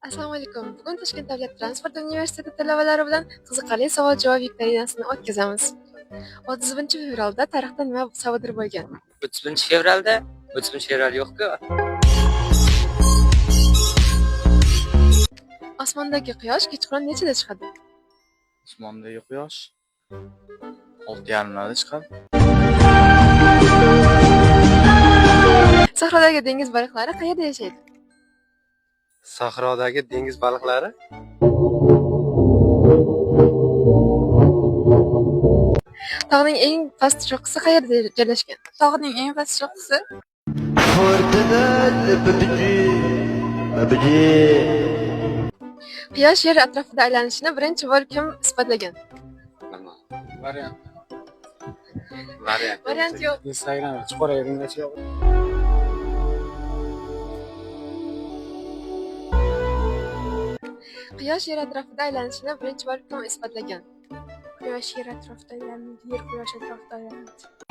Assalomu alaykum. Bugun Toshkent davlat transport universiteti talabalari bilan qiziqarli savol-javob viktorinasini o'tkazamiz. 30-fevralda tarixda nima sodir bo'lgan? 30-fevralda 30-fevral yo'q-ku. Osmondagi quyosh kechqurun nechida chiqadi? Osmondagi quyosh 6:30 chiqadi. Sahrodagi dengiz baliqlari qayerda yashaydi? Sahrodagi dengiz baliqlari Tog'ning eng past cho'qqisi qayerda joylashgan? Tog'ning eng past cho'qqisi Quyosh yer atrofida aylanishini birinchi bor kim isbotlagan? Variant yo'q. Instagram chiqaravering. Quyosh yer atrofida aylanishini birinchi bor kim isbotlagan? quyosh yer atrofida aylanadi, yer quyosh atrofida aylanadi.